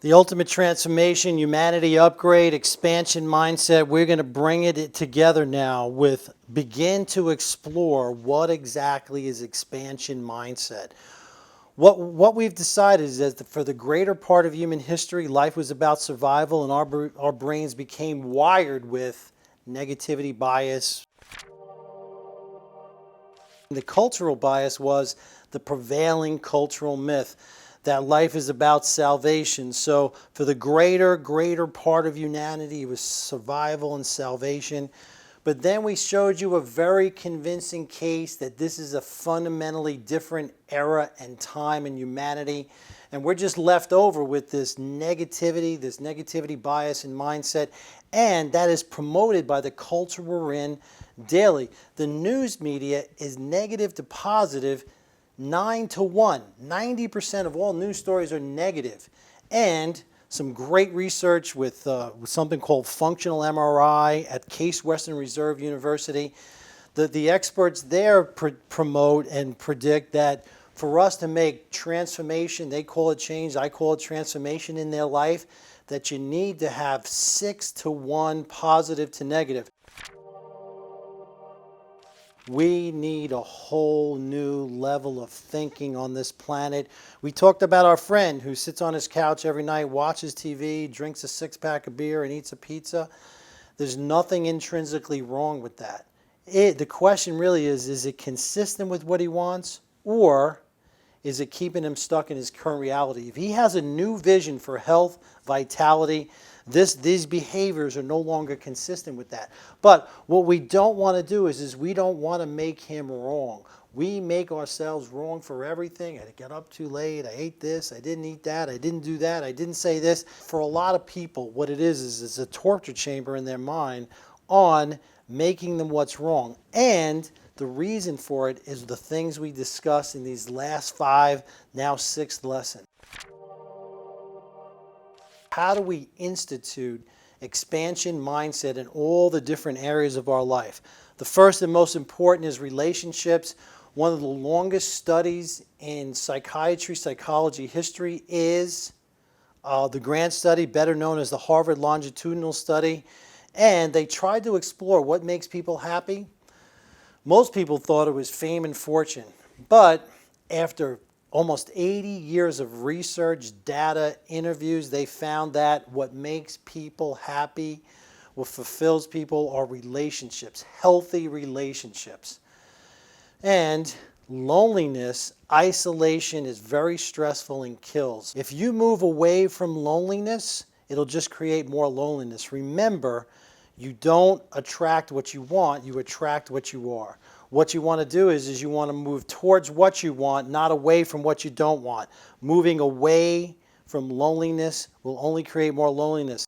The ultimate transformation, humanity upgrade, expansion mindset. We're going to bring it together now with begin to explore what exactly is expansion mindset. What we've decided is that for the greater part of human history, life was about survival, and our brains became wired with negativity bias. The cultural bias was the prevailing cultural myth that life is about salvation. So for the greater part of humanity, it was survival and salvation. But then we showed you a very convincing case that this is a fundamentally different era and time in humanity. And we're just left over with this negativity bias and mindset. And that is promoted by the culture we're in daily. The news media is negative to positive 9 to 1. 90% of all news stories are negative. And some great research with something called functional MRI at Case Western Reserve University. The experts there promote and predict that for us to make transformation, they call it change, I call it transformation in their life, that you need to have 6 to 1 positive to negative. We need a whole new level of thinking on this planet. We talked about our friend who sits on his couch every night, watches TV, drinks a 6-pack of beer, and eats a pizza. There's nothing intrinsically wrong with that. The question really is it consistent with what he wants, or is it keeping him stuck in his current reality? If he has a new vision for health, vitality, these behaviors are no longer consistent with that. But what we don't want to do is we don't want to make him wrong. We make ourselves wrong for everything. I got up too late, I ate this, I didn't eat that, I didn't do that, I didn't say this. For a lot of people, what it is it's a torture chamber in their mind on making them what's wrong. And the reason for it is the things we discussed in these last 5, now 6th lesson. How do we institute expansion mindset in all the different areas of our life? The first and most important is relationships. One of the longest studies in psychiatry, psychology history is the Grant study, better known as the Harvard longitudinal study. And they tried to explore what makes people happy. Most people thought it was fame and fortune. But after almost 80 years of research, data, interviews, they found that what makes people happy, what fulfills people are relationships, healthy relationships. And loneliness, isolation is very stressful and kills. If you move away from loneliness, it'll just create more loneliness. Remember, you don't attract what you want, you attract what you are. What you want to do is you want to move towards what you want, not away from what you don't want. Moving away from loneliness will only create more loneliness.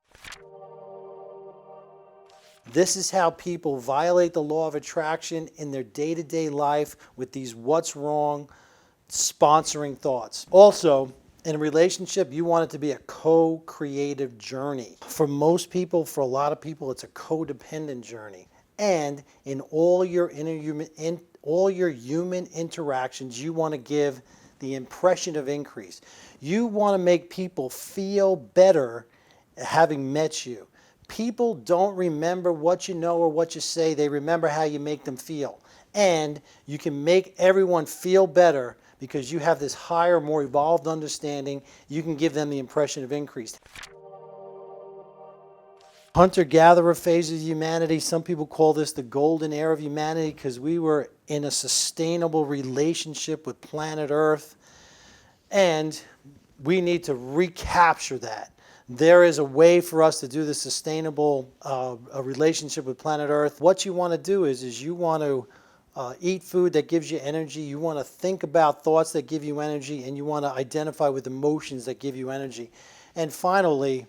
This is how people violate the law of attraction in their day-to-day life with these what's wrong sponsoring thoughts. Also, in a relationship, you want it to be a co-creative journey. For most people, for a lot of people, it's a codependent journey. And in all your human interactions, you want to give the impression of increase. You want to make people feel better having met you. People don't remember what you know or what you say. They remember how you make them feel. And you can make everyone feel better because you have this higher, more evolved understanding. You can give them the impression of increase. Hunter-gatherer phase of humanity, some people call this the golden era of humanity because we were in a sustainable relationship with planet Earth, and we need to recapture that. There is a way for us to do the sustainable relationship with planet Earth. What you want to do is you want to eat food that gives you energy, you want to think about thoughts that give you energy, and you want to identify with emotions that give you energy. And finally,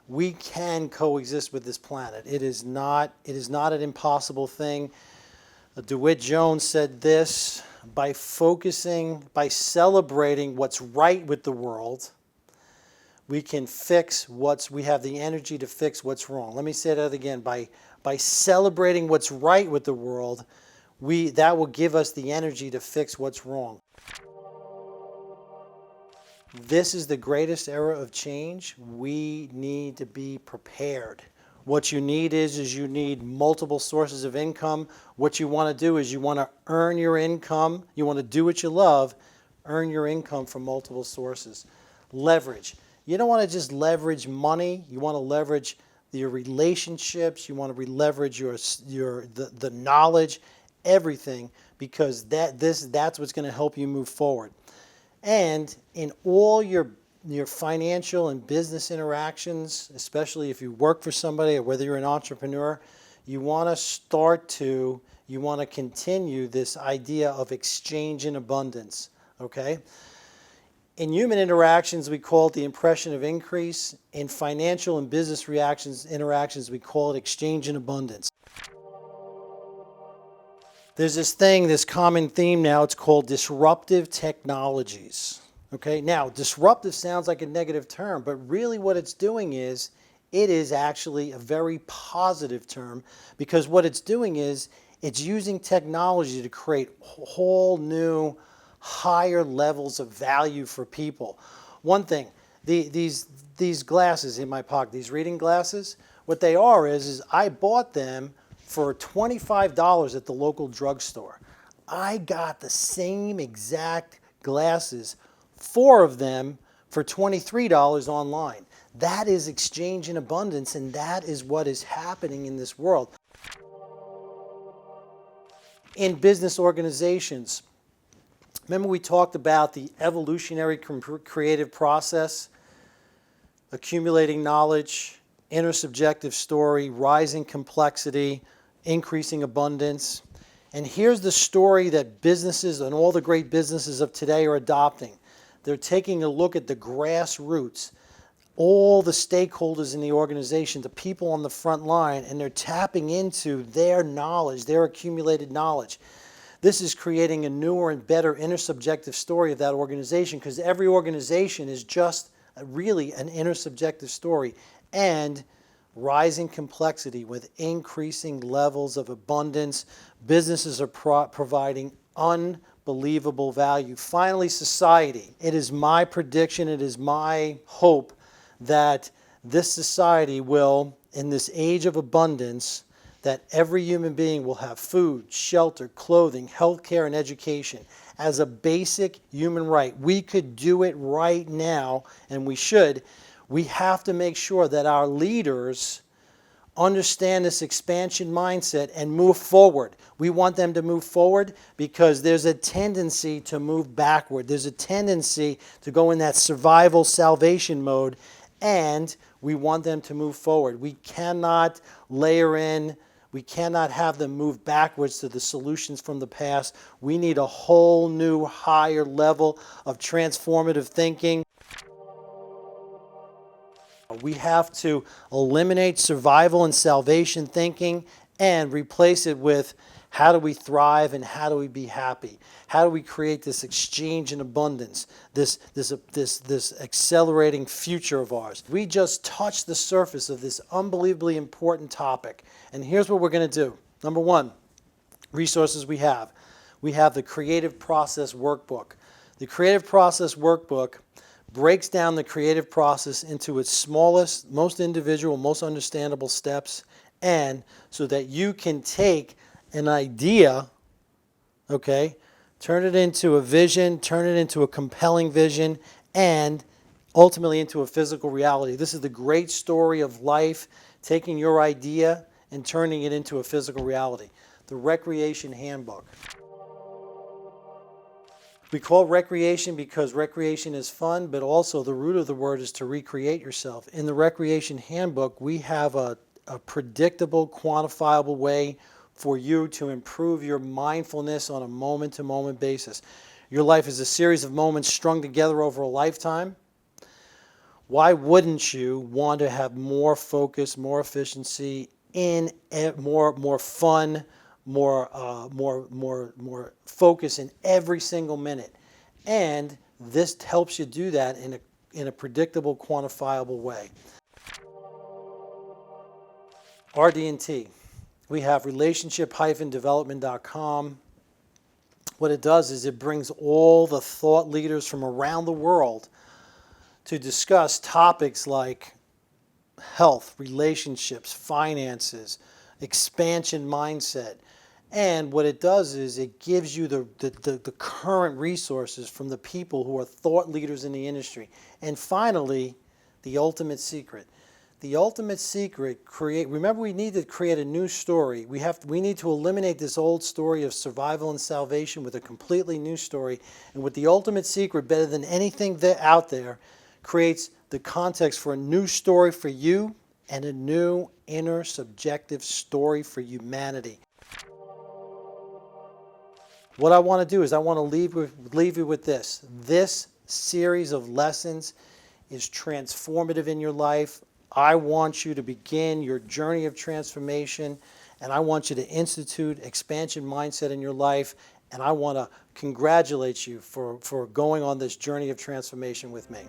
we can coexist with this planet. It is not an impossible thing. DeWitt Jones said this, by celebrating what's right with the world, we can we have the energy to fix what's wrong. Let me say that again. By celebrating what's right with the world, that will give us the energy to fix what's wrong. This is the greatest era of change. We need to be prepared. What you need is you need multiple sources of income. What you want to do is you want to earn your income. You want to do what you love, earn your income from multiple sources. Leverage. You don't want to just leverage money. You want to leverage your relationships. You want to leverage the knowledge, everything, because that's what's going to help you move forward. And in all your financial and business interactions, especially if you work for somebody or whether you're an entrepreneur, you want to continue this idea of exchange in abundance, okay? In human interactions, we call it the impression of increase. In financial and business interactions, we call it exchange in abundance. There's this common theme now, it's called disruptive technologies. Okay, now disruptive sounds like a negative term, but really what it's doing is, it is actually a very positive term, because what it's doing is, it's using technology to create whole new, higher levels of value for people. One thing, these glasses in my pocket, these reading glasses, what they are is I bought them for $25 at the local drugstore. I got the same exact glasses, 4 of them, for $23 online. That is exchange in abundance, and that is what is happening in this world. In business organizations, remember we talked about the evolutionary creative process, accumulating knowledge, intersubjective story, rising complexity, increasing abundance. And here's the story that businesses and all the great businesses of today are adopting. They're taking a look at the grassroots, all the stakeholders in the organization, the people on the front line, and they're tapping into their knowledge, their accumulated knowledge. This is creating a newer and better intersubjective story of that organization, because every organization is just really an intersubjective story. And rising complexity with increasing levels of abundance. Businesses are providing unbelievable value. Finally, society. It is my prediction, it is my hope that this society will, in this age of abundance, that every human being will have food, shelter, clothing, healthcare, and education as a basic human right. We could do it right now, and we should. We have to make sure that our leaders understand this expansion mindset and move forward. We want them to move forward because there's a tendency to move backward. There's a tendency to go in that survival salvation mode, and we want them to move forward. We cannot layer in, we cannot have them move backwards to the solutions from the past. We need a whole new higher level of transformative thinking. We have to eliminate survival and salvation thinking and replace it with how do we thrive and how do we be happy? How do we create this exchange in abundance, this accelerating future of ours? We just touched the surface of this unbelievably important topic. And here's what we're going to do. Number one, resources we have. We have the Creative Process Workbook. The Creative Process Workbook breaks down the creative process into its smallest, most individual, most understandable steps, and so that you can take an idea, okay, turn it into a vision, turn it into a compelling vision, and ultimately into a physical reality. This is the great story of life, taking your idea and turning it into a physical reality. The Recreation Handbook. We call it recreation because recreation is fun, but also the root of the word is to recreate yourself. In the Recreation Handbook, we have a predictable, quantifiable way for you to improve your mindfulness on a moment-to-moment basis. Your life is a series of moments strung together over a lifetime. Why wouldn't you want to have more focus, more efficiency, more fun, more focus in every single minute? And this helps you do that in a predictable, quantifiable way. RD&T. We have relationship-development.com. What it does is it brings all the thought leaders from around the world to discuss topics like health, relationships, finances, expansion mindset. And what it does is it gives you the current resources from the people who are thought leaders in the industry. And finally, the ultimate secret. The ultimate secret, remember, we need to create a new story. We need to eliminate this old story of survival and salvation with a completely new story. And with the ultimate secret, better than anything out there, creates the context for a new story for you and a new inner subjective story for humanity. What I want to do is I want to leave you with this. This series of lessons is transformative in your life. I want you to begin your journey of transformation, and I want you to institute expansion mindset in your life, and I want to congratulate you for going on this journey of transformation with me.